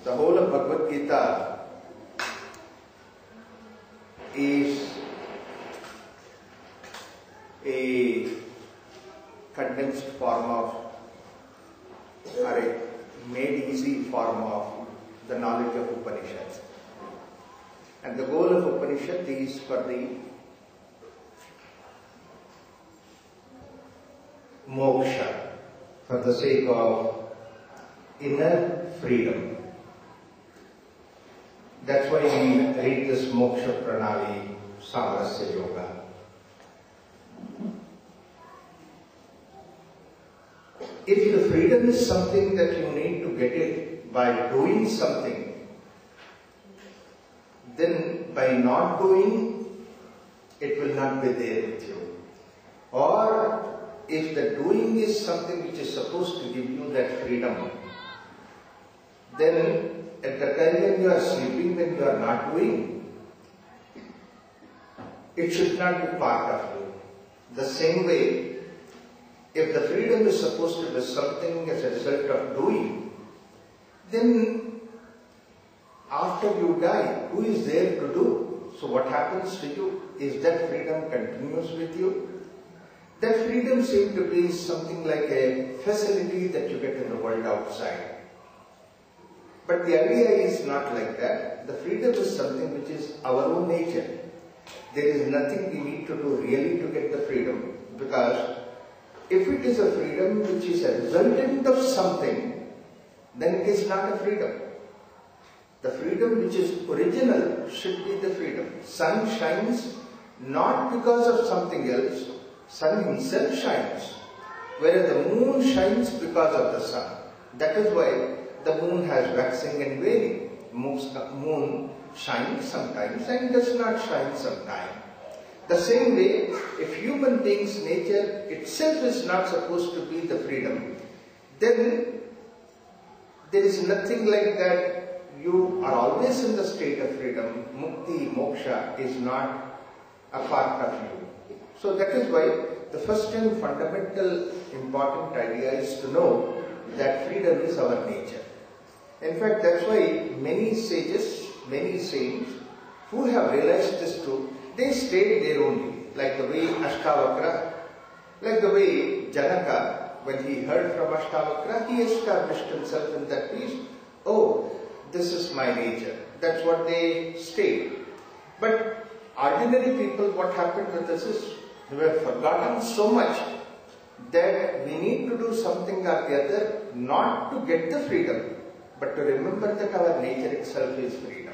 The whole of Bhagavad Gita is a condensed form of, or a made easy form of the knowledge of Upanishads. And the goal of Upanishad is for the moksha, for the sake of inner freedom. That's why we read this Moksha Pranali, Samarasya Yoga. If the freedom is something that you need to get it by doing something, then by not doing, it will not be there with you. Or if the doing is something which is supposed to give you that freedom, then at the time when you are sleeping, when you are not doing, it should not be part of you. The same way, if the freedom is supposed to be something as a result of doing, then after you die, who is there to do? So what happens to you? Is that freedom continues with you? That freedom seems to be something like a facility that you get in the world outside. But the idea is not like that. The freedom is something which is our own nature. There is nothing we need to do really to get the freedom, because if it is a freedom which is a resultant of something, then it is not a freedom. The freedom which is original should be the freedom. Sun shines not because of something else. Sun himself shines, whereas the moon shines because of the sun. That is why the moon has waxing and waning. Moon shines sometimes and does not shine sometimes. The same way, if human beings' nature itself is not supposed to be the freedom, then there is nothing like that. You are always in the state of freedom. Mukti, moksha is not a part of you. So that is why the first and fundamental important idea is to know that freedom is our nature. In fact, that's why many sages, many saints who have realized this truth, they stayed there only. Like the way Ashtavakra, like the way Janaka, when he heard from Ashtavakra, he established himself in that peace. Oh, this is my nature. That's what they stayed. But ordinary people, what happened with us is, they were forgotten so much that we need to do something or the other, not to get the freedom, but to remember that our nature itself is freedom.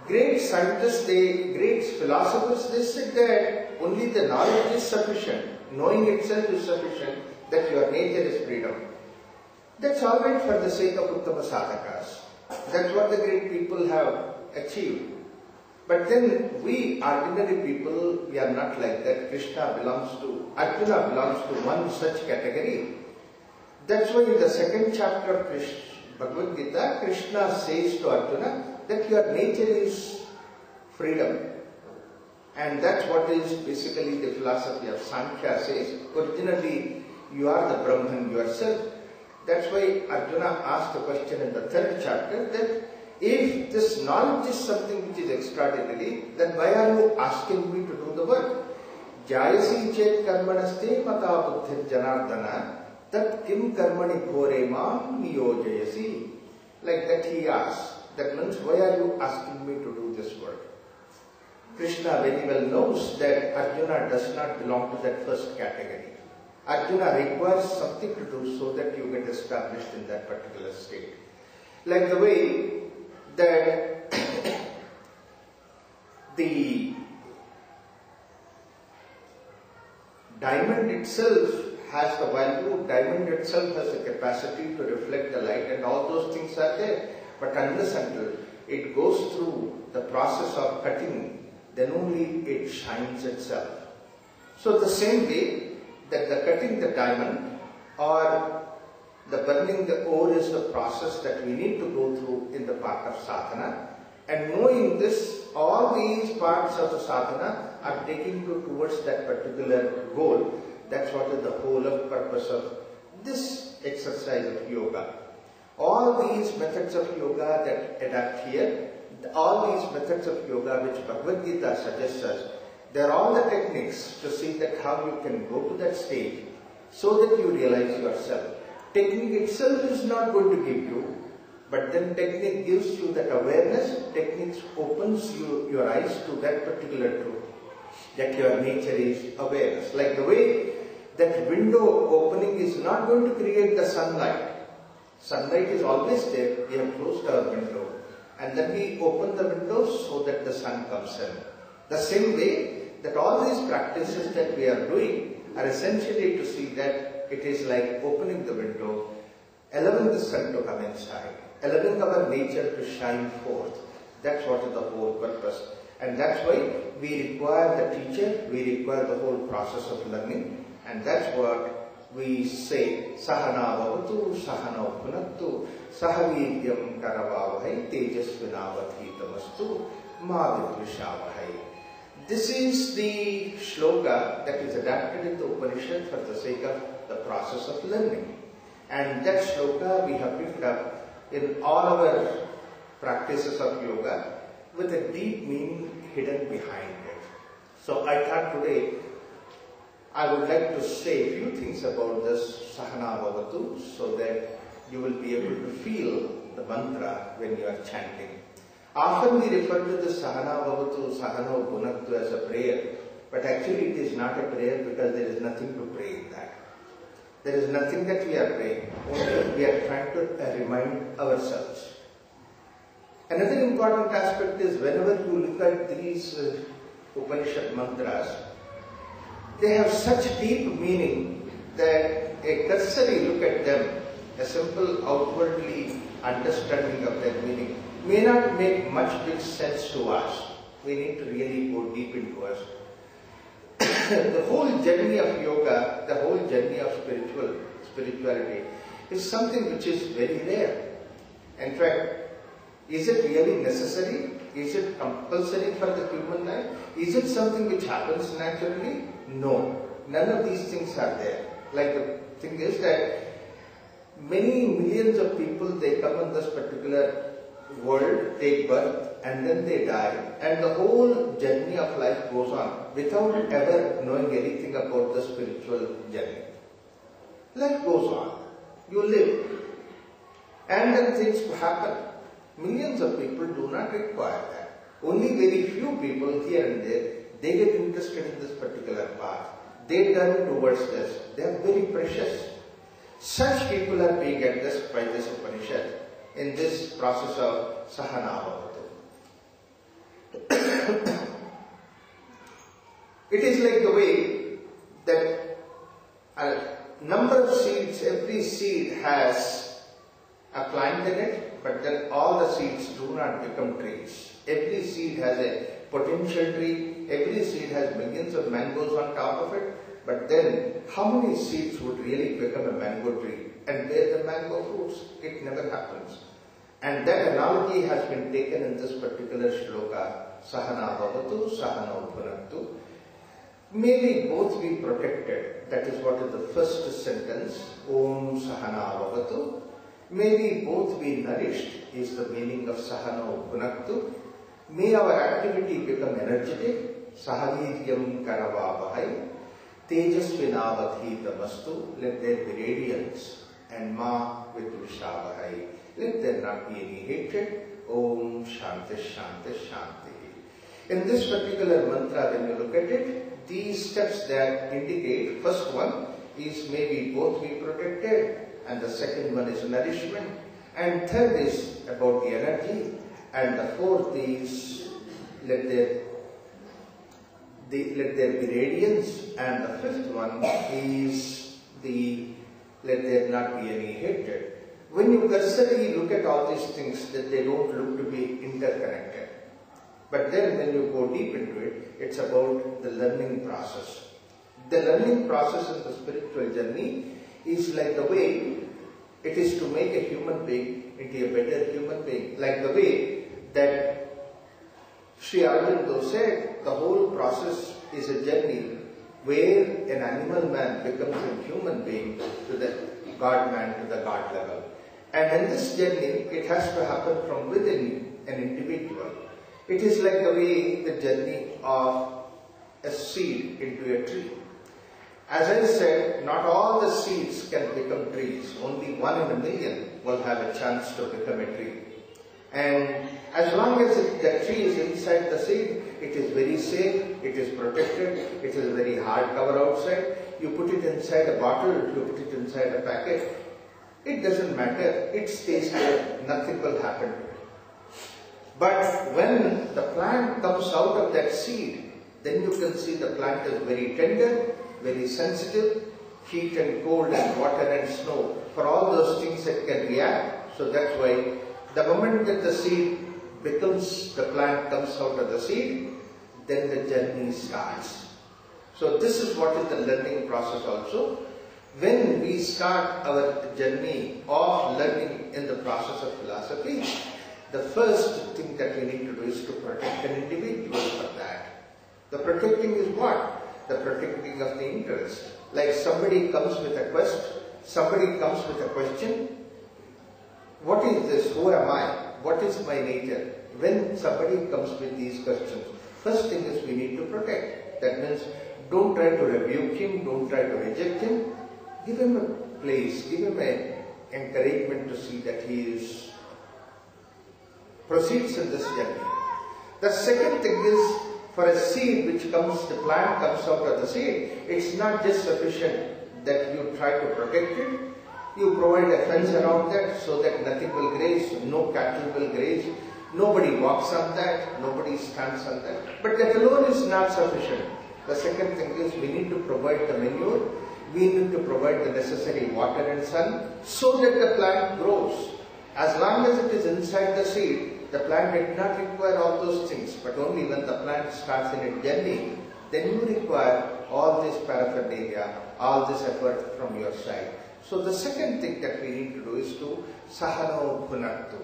Great scientists, great philosophers, they said that only the knowledge is sufficient, knowing itself is sufficient, that your nature is freedom. That's all right for the sake of Uttama Sadhakas. That's what the great people have achieved. But then we ordinary people, we are not like that. Arjuna belongs to one such category. That's why in the second chapter of Bhagavad Gita, Krishna says to Arjuna that your nature is freedom. And that's what is basically the philosophy of Sankhya says. Originally, you are the Brahman yourself. That's why Arjuna asked the question in the third chapter that if this knowledge is something which is extraordinary, then why are you asking me to do the work? Jayasi chet karmanaste mata buddhir janardana tat kim karmani ghore mam niyojayasi. Like that he asked. That means, why are you asking me to do this work? Krishna very well knows that Arjuna does not belong to that first category. Arjuna requires something to do so that you get established in that particular state. Like the way that the diamond itself has the value, diamond itself has the capacity to reflect the light, and all those things are there. But unless until it goes through the process of cutting, then only it shines itself. So the same way that the cutting the diamond or the burning the ore is the process that we need to go through in the path of sadhana. And knowing this, all these parts of the sadhana are taking you towards that particular goal. That's what is the whole of purpose of this exercise of yoga. All these methods of yoga that adapt here, all these methods of yoga which Bhagavad Gita suggests us, they are all the techniques to see that how you can go to that stage so that you realize yourself. Technique itself is not going to give you, but then technique gives you that awareness, technique opens your eyes to that particular truth, that your nature is awareness. Like the way that window opening is not going to create the sunlight. Sunlight is always there, we have closed our window and then we open the windows so that the sun comes in. The same way that all these practices that we are doing are essentially to see that it is like opening the window, allowing the sun to come inside, allowing our nature to shine forth. That's what is the whole purpose. And that's why we require the teacher, we require the whole process of learning, and that's what we say, Sahana Bhavatu, Sahana Punattu, Sahavidyam Karavavahai, Tejasvinavadhitamastu, Ma Vidvishavahai. This is the shloka that is adapted in the Upanishad for the sake of the process of learning. And that shloka we have picked up in all our practices of yoga with a deep meaning hidden behind it. So I thought today I would like to say a few things about this Sahana Bhavatu so that you will be able to feel the mantra when you are chanting. Often we refer to the Sahana Bhavatu, Sahana Punattu as a prayer, but actually it is not a prayer because there is nothing to pray in that. There is nothing that we are praying, only we are trying to remind ourselves. Another important aspect is whenever you look at these Upanishad mantras, they have such deep meaning that a cursory look at them, a simple outwardly understanding of their meaning, may not make much big sense to us. We need to really go deep into us. The whole journey of yoga, the whole journey of spirituality is something which is very rare. In fact, is it really necessary? Is it compulsory for the human life? Is it something which happens naturally? No. None of these things are there. Like the thing is that many millions of people, they come in this particular world, take birth, and then they die. And the whole journey of life goes on without ever knowing anything about the spiritual journey. Life goes on. You live. And then things happen. Millions of people do not require that. Only very few people here and there, they get interested in this particular path. They turn towards this. They are very precious. Such people are being addressed by this Upanishad in this process of Sahana Bhavatu. It is like the way that a number of seeds, every seed has a plant in it, but then all the seeds do not become trees. Every seed has a potential tree, every seed has millions of mangoes on top of it, but then how many seeds would really become a mango tree and bear the mango fruits? It never happens. And that analogy has been taken in this particular shloka, Sahana Bhavatu, Sahana Punattu. May we both be protected. That is what is the first sentence, Om Sahana Bhavatu. May we both be nourished is the meaning of Sahana Punattu. May our activity become energetic. Sahavidyam Karavavahai. Tejasvinavadhitamastu. Let there be radiance. And Ma Vidvishavahai. Let there not be any hatred. Om Shanti Shanti Shanti. In this particular mantra, when you look at it, these steps that indicate, first one is may we both be protected, and the second one is nourishment, and third is about the energy, and the fourth is let there be radiance, and the fifth one is the let there not be any hatred. When you cursorily look at all these things, that they don't look to be interconnected. But then when you go deep into it, it's about the learning process. The learning process in the spiritual journey is like the way it is to make a human being into a better human being. Like the way that Sri Aurobindo said, the whole process is a journey where an animal man becomes a human being to the God man, to the God level. And in this journey, it has to happen from within an individual. It is like the way the journey of a seed into a tree. As I said, not all the seeds can become trees. Only 1 in a million will have a chance to become a tree. And as long as the tree is inside the seed, it is very safe, it is protected, it is very hard cover outside. You put it inside a bottle, you put it inside a packet, it doesn't matter, it stays there, nothing will happen to it. But when the plant comes out of that seed, then you can see the plant is very tender, very sensitive, heat and cold and water and snow. For all those things it can react. So that's why the moment that the seed becomes, the plant comes out of the seed, then the journey starts. So this is what is the learning process also. When we start our journey of learning in the process of philosophy, the first thing that we need to do is to protect an individual for that. The protecting is what? The protecting of the interest. Like somebody comes with a quest, somebody comes with a question. What is this? Who am I? What is my nature? When somebody comes with these questions, first thing is we need to protect. That means don't try to rebuke him, don't try to reject him. Give him a place, give him an encouragement to see that he proceeds in this journey. The second thing is, for a seed which comes, the plant comes out of the seed, it's not just sufficient that you try to protect it. You provide a fence around that so that nothing will graze, no cattle will graze, nobody walks on that, nobody stands on that. But that alone is not sufficient. The second thing is we need to provide the manure, we need to provide the necessary water and sun so that the plant grows. As long as it is inside the seed, the plant did not require all those things, but only when the plant starts in its journey, then you require all this paraphernalia, all this effort from your side. So the second thing that we need to do is to sahano bhunattu.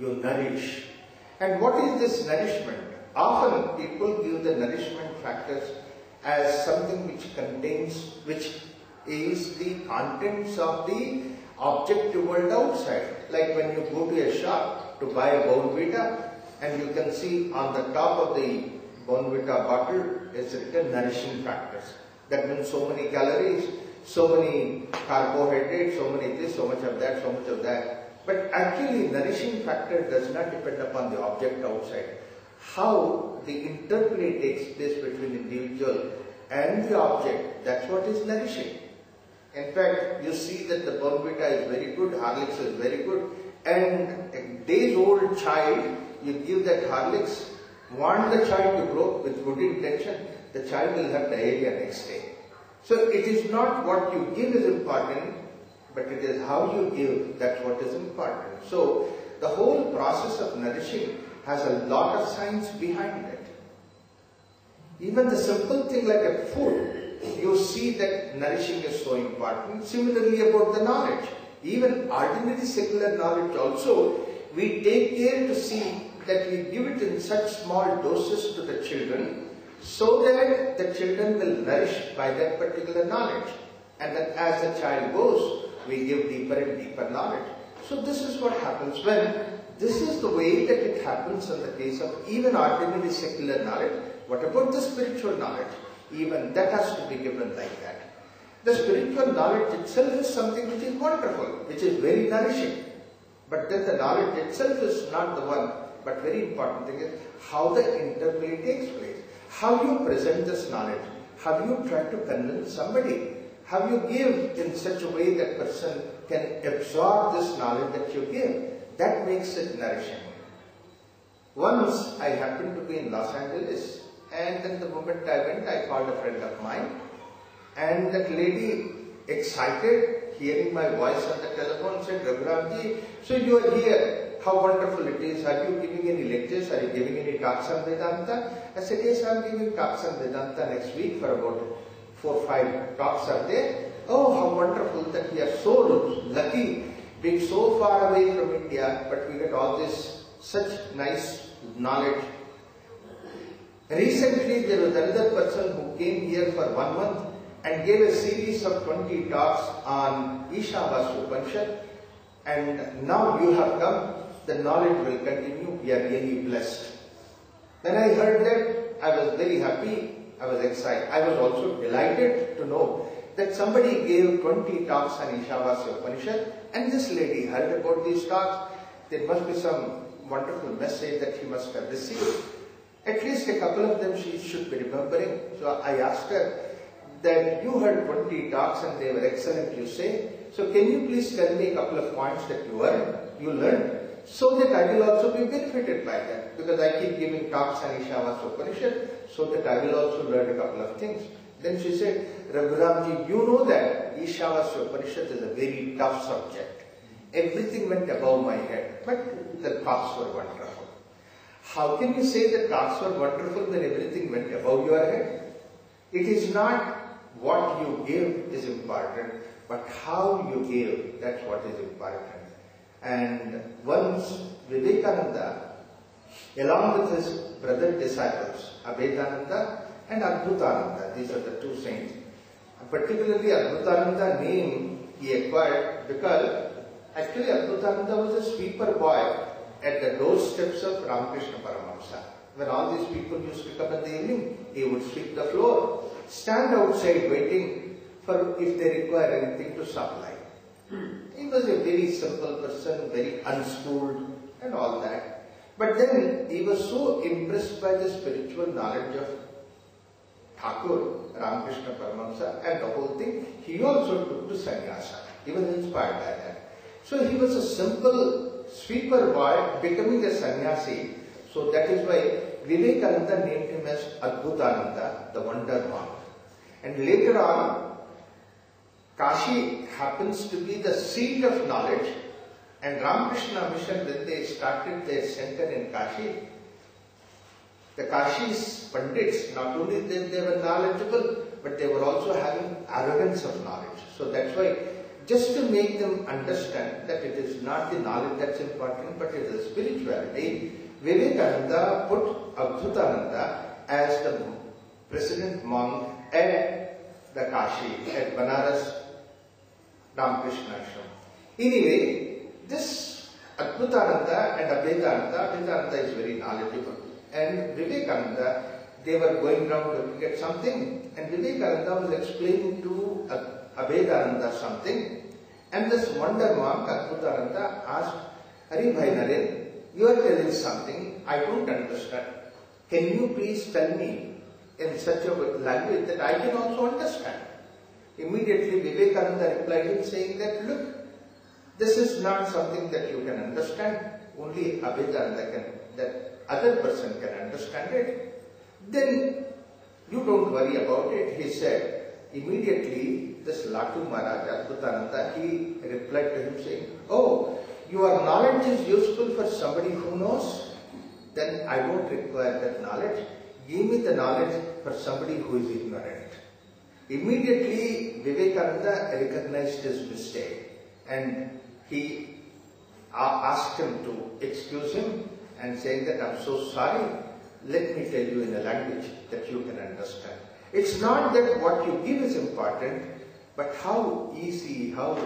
You nourish. And what is this nourishment? Often people give the nourishment factors as something which contains, which is the contents of the objective world outside. Like when you go to a shop to buy a Bournvita, and you can see on the top of the Bournvita bottle is written nourishing factors. That means so many calories, so many carbohydrates, so many this, so much of that, so much of that. But actually nourishing factor does not depend upon the object outside. How the interplay takes place between individual and the object, that's what is nourishing. In fact, you see that the Bournvita is very good, Horlicks is very good, and a days-old child, you give that Horlicks, want the child to grow with good intention, the child will have diarrhea next day. So it is not what you give is important, but it is how you give, that's what is important. So the whole process of nourishing has a lot of science behind it. Even the simple thing like a food, you see that nourishing is so important. Similarly about the knowledge. Even ordinary secular knowledge also, we take care to see that we give it in such small doses to the children so that the children will nourish by that particular knowledge. And that as the child goes, we give deeper and deeper knowledge. So this is what happens when, this is the way that it happens in the case of even ordinary secular knowledge. What about the spiritual knowledge? Even that has to be given like that. The spiritual knowledge itself is something which is wonderful, which is very nourishing. But then the knowledge itself is not the one, but very important thing is how the interplay takes place. How you present this knowledge. Have you tried to convince somebody? Have you give in such a way that person can absorb this knowledge that you give? That makes it nourishing. Once I happened to be in Los Angeles, and then the moment I went, I called a friend of mine, and that lady, excited, hearing my voice on the telephone, said, Raghuramji, so you are here, how wonderful it is, are you giving any lectures, are you giving any talks on Vedanta? I said, yes, I am giving talks on Vedanta next week for about 4 or 5 talks are there. Oh, how wonderful that we are so lucky, being so far away from India, but we get all this, such nice knowledge. Recently, there was another person who came here for 1 month and gave a series of 20 talks on Ishavasya Upanishad. and now you have come, the knowledge will continue. We are really blessed. When I heard that, I was very happy. I was excited. I was also delighted to know that somebody gave 20 talks on Ishavasya Upanishad, and this lady heard about these talks. There must be some wonderful message that she must have received. At least a couple of them she should be remembering. So I asked her that you heard 20 talks and they were excellent, you say. So can you please tell me a couple of points that you learned, so that I will also be benefited by that. Because I keep giving talks on Ishavasya Upanishad, so that I will also learn a couple of things. Then she said, Raghuramji, you know that Ishavasya Upanishad is a very tough subject. Everything went above my head, but the talks were wonderful. How can you say the talks were wonderful when everything went above your head? It is not what you give is important, but how you give, that's what is important. And once Vivekananda, along with his brother disciples, Abhedananda and Adbhutananda, these are the two saints. Particularly Adbhutananda name he acquired because actually Adbhutananda was a sweeper boy at the doorsteps of Ramakrishna Paramahamsa. When all these people used to come in the evening, he would sweep the floor, stand outside waiting for if they require anything to supply. He was a very simple person, very unschooled and all that. But then he was so impressed by the spiritual knowledge of Thakur, Ramakrishna Paramahamsa and the whole thing, he also took to sannyasa. He was inspired by that. So he was a simple sweeper boy becoming a sannyasi. So that is why Vivekananda named him as Adbhutananda, the wonder monk. And later on, Kashi happens to be the seat of knowledge, and Ramakrishna Mission, when they started their center in Kashi, the Kashi's Pandits, not only they were knowledgeable, but they were also having arrogance of knowledge. So that's why, just to make them understand that it is not the knowledge that's important, but it is spirituality, Vivekananda put Abdhutananda as the president monk at the Kashi, at Banaras Ramakrishna Ashram. Anyway, this Adbhutananda and Abhedananda is very knowledgeable. And Vivekananda, they were going around looking at something, and Vivekananda was explaining to Abhedananda something, and this wonder monk, Adbhutananda, asked, Hari Bhai Naren, you are telling something I don't understand. Can you please tell me in such a language that I can also understand? Immediately Vivekananda replied him saying that, look, this is not something that you can understand, only Abhedananda can, that other person can understand it. Then you don't worry about it, he said. Immediately this Latu Maharaj, Adbhutananda, he replied to him saying, oh, your knowledge is useful for somebody who knows, then I don't require that knowledge. Give me the knowledge for somebody who is ignorant. Immediately Vivekananda recognized his mistake and he asked him to excuse him and saying that I'm so sorry, let me tell you in a language that you can understand. It's not that what you give is important, but how easy, how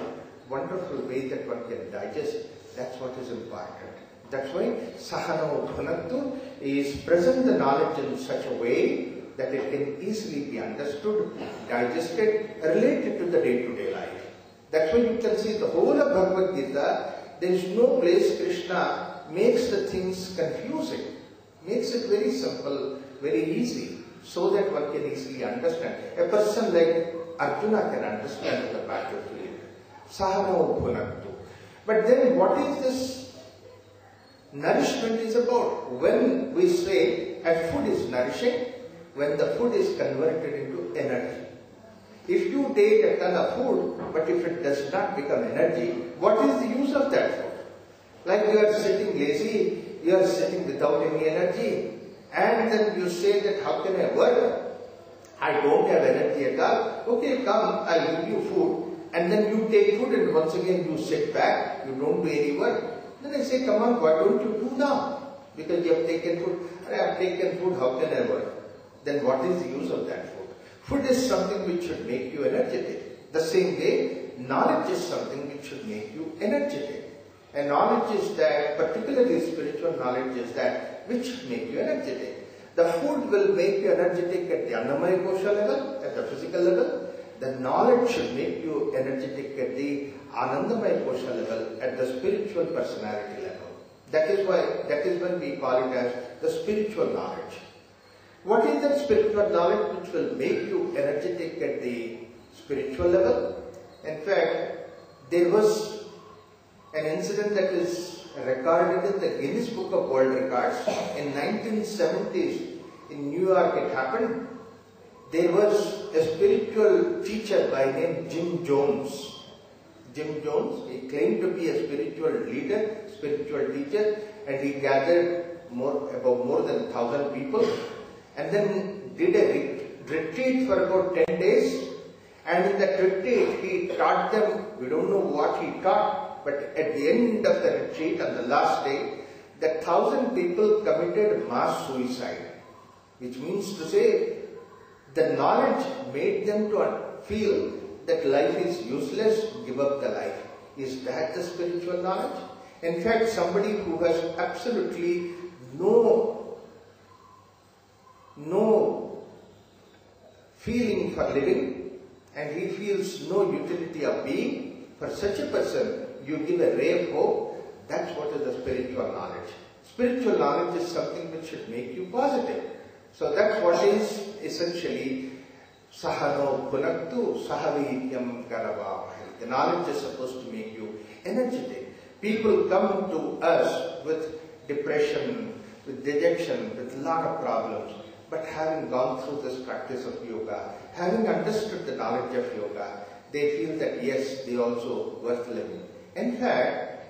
wonderful way that one can digest, that's what is important. That's why Sahano Bhunattu is present the knowledge in such a way that it can easily be understood, digested, related to the day-to-day life. That's why you can see the whole of Bhagavad Gita, there is no place Krishna makes the things confusing, makes it very simple, very easy, so that one can easily understand. A person like Arjuna can understand the battlefield. Sahano Bhunattu. But then what is this nourishment is about? When we say a food is nourishing, when the food is converted into energy. If you take a ton of food, but if it does not become energy, what is the use of that food? Like you are sitting lazy, you are sitting without any energy, and then you say that how can I work? I don't have energy at all. Okay, come, I'll give you food. And then you take food and once again you sit back, you don't do any work. Then I say, come on, why don't you do now? Because you have taken food. I have taken food, how can I work? Then what is the use of that food? Food is something which should make you energetic. The same way, knowledge is something which should make you energetic. And knowledge is that, particularly spiritual knowledge is that, which make you energetic. The food will make you energetic at the Annamaya Kosha level, at the physical level. The knowledge should make you energetic at the Anandamaya Kosha level, at the spiritual personality level. That is when we call it as the spiritual knowledge. What is that spiritual knowledge which will make you energetic at the spiritual level? In fact, there was an incident that is recorded in the Guinness Book of World Records. In 1970s in New York it happened. There was a spiritual teacher by name Jim Jones. Jim Jones, he claimed to be a spiritual leader, spiritual teacher, and he gathered about more than 1,000 people and then did a retreat for about 10 days. And in that retreat, he taught them, we don't know what he taught, but at the end of the retreat, on the last day, that 1,000 people committed mass suicide. Which means to say, the knowledge made them to feel that life is useless, give up the life. Is that the spiritual knowledge? In fact, somebody who has absolutely no feeling for living, and he feels no utility of being, for such a person, you give a ray of hope. That's what is the spiritual knowledge. Spiritual knowledge is something which should make you positive. So that's what is essentially Sahano Punaktu Sahavityam Karavavahai. The knowledge is supposed to make you energetic. People come to us with depression, with dejection, with a lot of problems. But having gone through this practice of yoga, having understood the knowledge of yoga, they feel that yes, they are also worth living. In fact,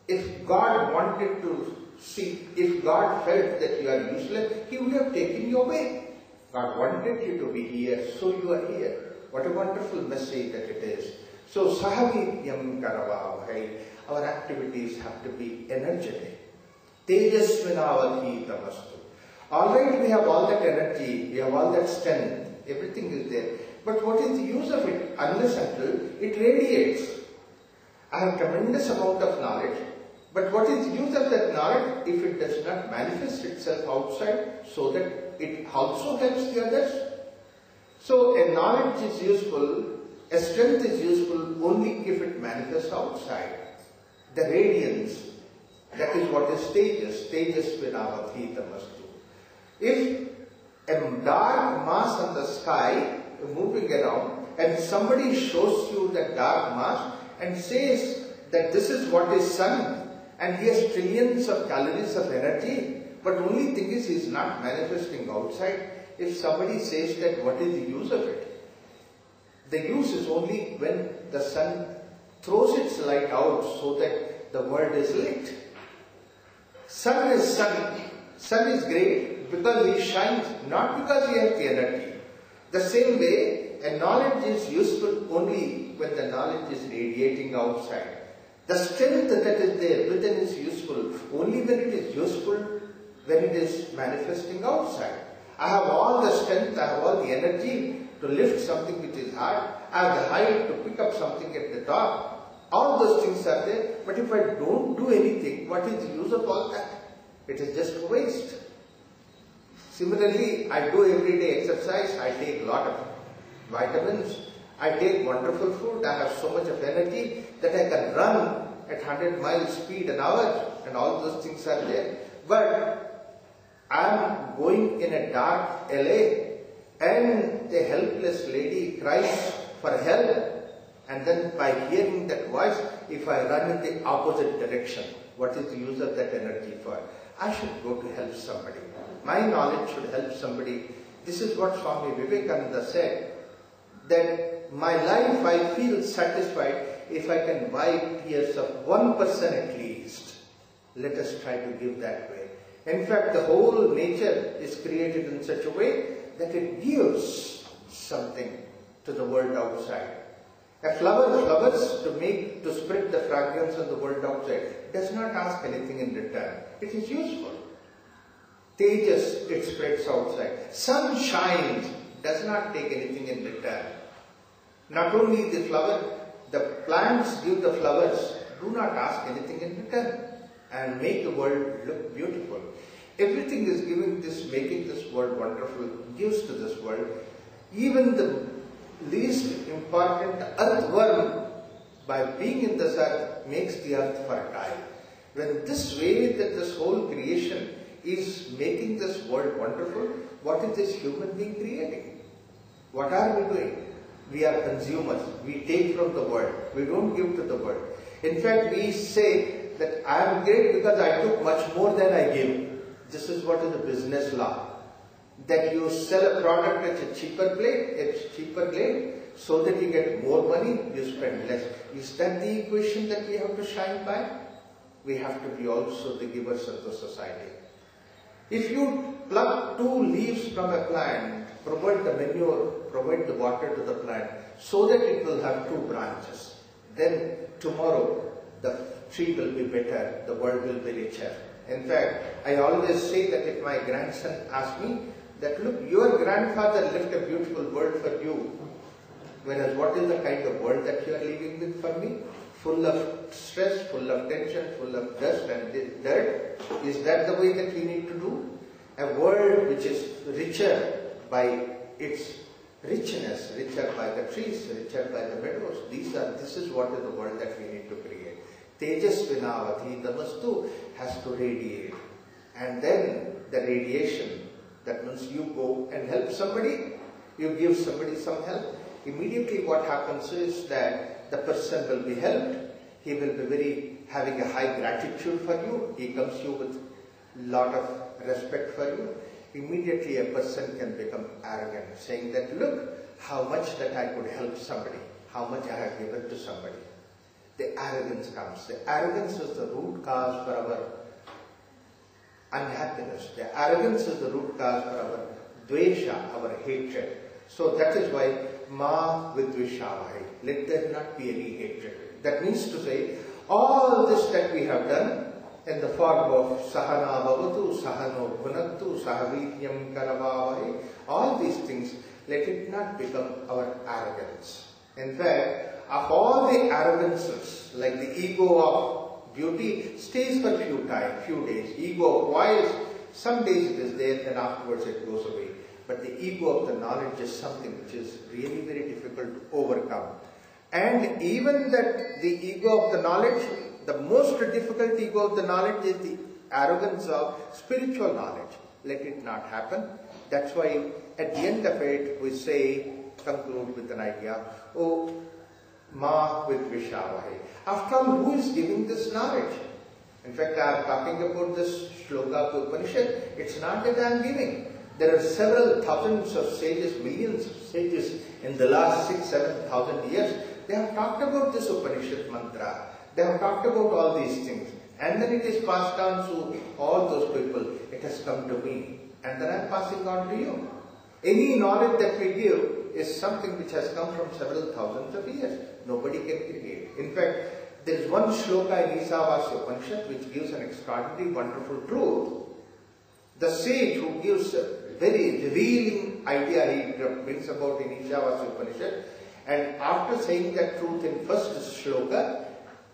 if God wanted to see, if God felt that you are useless, He would have taken you away. God wanted you to be here, so you are here. What a wonderful message that it is. So, Sahavityam Karavavahai, our activities have to be energetic. Tejasvinavati tamastu. Alright, we have all that energy, we have all that strength, everything is there. But what is the use of it unless until it radiates? I have tremendous amount of knowledge, but what is the use of that knowledge if it does not manifest itself outside so that it also helps the others? So a knowledge is useful, a strength is useful only if it manifests outside. The radiance, that is what is Tejas, Tejas Vinavati Tamastu. If a dark mass on the sky moving around and somebody shows you that dark mass and says that this is what is sun and he has trillions of calories of energy, but only thing is he is not manifesting outside. If somebody says that, what is the use of it? The use is only when the sun throws its light out so that the world is lit. Sun is sun. Sun is great because he shines, not because he has the energy. The same way, a knowledge is useful only when the knowledge is radiating outside. The strength that is there within is useful only when it is useful, when it is manifesting outside. I have all the strength, I have all the energy to lift something which is hard. I have the height to pick up something at the top. All those things are there, but if I don't do anything, what is the use of all that? It is just waste. Similarly, I do everyday exercise, I take a lot of vitamins, I take wonderful food, I have so much of energy that I can run at 100 miles speed an hour and all those things are there. But I am going in a dark alley and a helpless lady cries for help, and then by hearing that voice, if I run in the opposite direction, what is the use of that energy for? I should go to help somebody. My knowledge should help somebody. This is what Swami Vivekananda said, that my life I feel satisfied if I can wipe tears of one person at least. Let us try to give that way. In fact, the whole nature is created in such a way that it gives something to the world outside. A flower flowers to spread the fragrance on the world outside, does not ask anything in return. It is useful. Tejas, it spreads outside. Sun shines, does not take anything in return. Not only the flower, the plants give the flowers, Do not ask anything in return and make the world look beautiful. Everything is making this world wonderful, gives to this world. Even the least important earthworm, by being in this earth, makes the earth fertile. When this way that this whole creation is making this world wonderful, what is this human being creating? What are we doing? We are consumers. We take from the world. We don't give to the world. In fact, we say that I am great because I took much more than I gave. This is what is the business law. That you sell a product at a cheaper grade, so that you get more money, you spend less. Is that the equation that we have to shine by? We have to be also the givers of the society. If you pluck 2 leaves from a plant, provide the manure, provide the water to the plant, so that it will have 2 branches, then tomorrow the tree will be better, the world will be richer. In fact, I always say that if my grandson asks me that, look, your grandfather left a beautiful world for you, whereas what is the kind of world that you are living with for me? Full of stress, full of tension, full of dust and dirt. Is that the way that we need to do? A world which is richer by its richness, richer by the trees, richer by the meadows. This is what is the world that we need to create. Tejas Vinavati, the Mastu has to radiate. And then the radiation, that means you go and help somebody, you give somebody some help. Immediately what happens is that the person will be helped. He will be having a high gratitude for you. He comes to you with a lot of respect for you. Immediately a person can become arrogant, saying that, look, how much that I could help somebody, how much I have given to somebody. The arrogance comes. The arrogance is the root cause for our unhappiness. The arrogance is the root cause for our dvesha, our hatred. So that is why ma vidvishavai. Let there not be any hatred. That means to say, all this that we have done in the form of sahana bhavatu, sahano bhunaktu, sahavidyam karavavai, all these things, let it not become our arrogance. In fact, of all the arrogances, like the ego of beauty stays for few days. Ego of voice, some days it is there, then afterwards it goes away. But the ego of the knowledge is something which is really very difficult to overcome. And even that the ego of the knowledge, the most difficult ego of the knowledge is the arrogance of spiritual knowledge. Let it not happen. That's why at the end of it we say, conclude with an idea, oh, ma vidvishavai. After all, who is giving this knowledge? In fact, I am talking about this shloka of Upanishad. It's not that I am giving. There are several thousands of sages, millions of sages in the last 6,000-7,000 years. They have talked about this Upanishad mantra. They have talked about all these things. And then it is passed on to all those people. It has come to me. And then I am passing on to you. Any knowledge that we give is something which has come from several thousands of years. Nobody can create. In fact, there is one shloka in Isavasya Upanishad which gives an extraordinary, wonderful truth. The sage who gives a very revealing idea he brings about in Isavasya Upanishad, and after saying that truth in first shloka,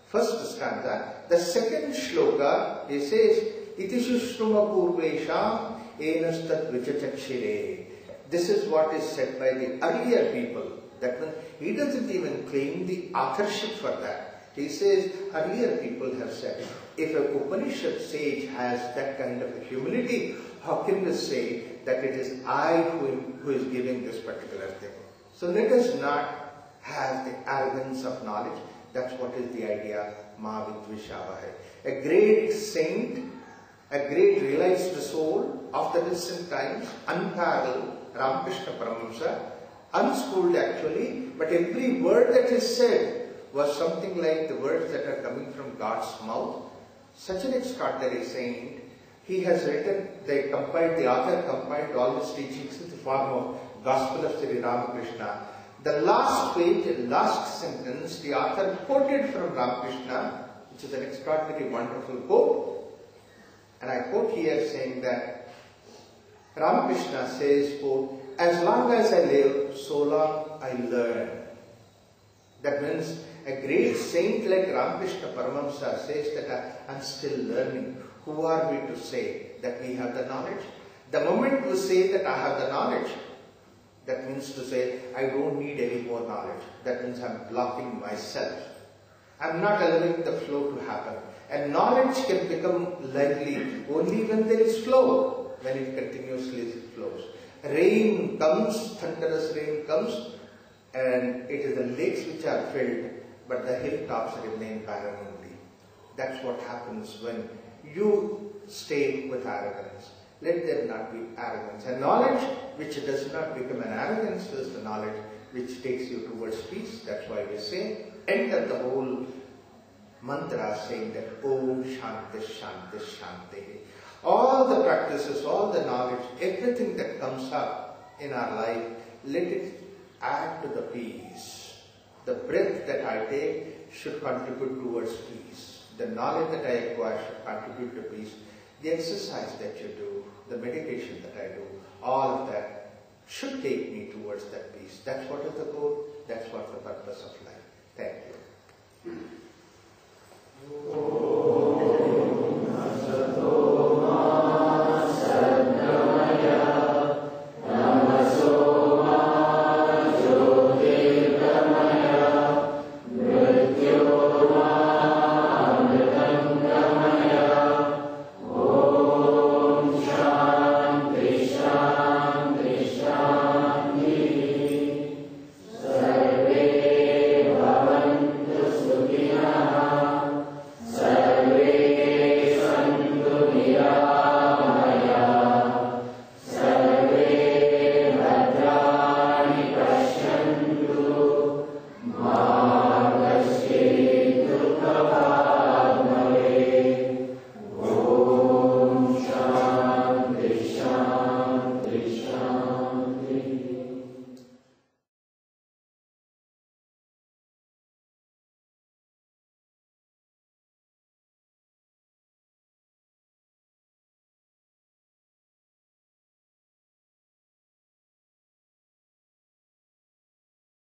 first stanza, the second shloka, he says, Iti Sushruma Purvesham Enastad Vichachakshire. This is what is said by the earlier people. That means he doesn't even claim the authorship for that. He says, earlier people have said, if a Upanishad sage has that kind of humility, how can we say that it is I who is giving this particular thing? So let us not have the arrogance of knowledge. That's what is the idea, ma vidvishavai. A great saint, a great realized soul of the recent times, unparalleled, Ramakrishna Paramahamsa, unschooled actually, but every word that is said was something like the words that are coming from God's mouth. Such an extraordinary saint. He has written, the author compiled all his teachings in the form of Gospel of Sri Ramakrishna. The last page, the last sentence, the author quoted from Ramakrishna, which is an extraordinary, wonderful quote. And I quote here saying that Ramakrishna says, quote, as long as I live, so long I learn. That means A great saint like Ramakrishna Paramahamsa says that I'm still learning. Who are we to say that we have the knowledge? The moment we say that I have the knowledge, that means to say I don't need any more knowledge. That means I'm blocking myself. I'm not allowing the flow to happen. And knowledge can become lively only when there is flow, when it continuously flows. Rain comes, thunderous rain comes, and it is the lakes which are filled, but the hilltops remain barren only. That's what happens when you stay with arrogance. Let there not be arrogance. And knowledge which does not become an arrogance is the knowledge which takes you towards peace. That's why we say, end of the whole mantra saying that Om Shanti Shanti Shanti. All the practices, all the knowledge, everything that comes up in our life, let it add to the peace. The breath that I take should contribute towards peace. The knowledge that I acquire should contribute to peace. The exercise that you do, the meditation that I do, all of that should take me towards that peace. That's what is the goal. That's what the purpose of life. Thank you.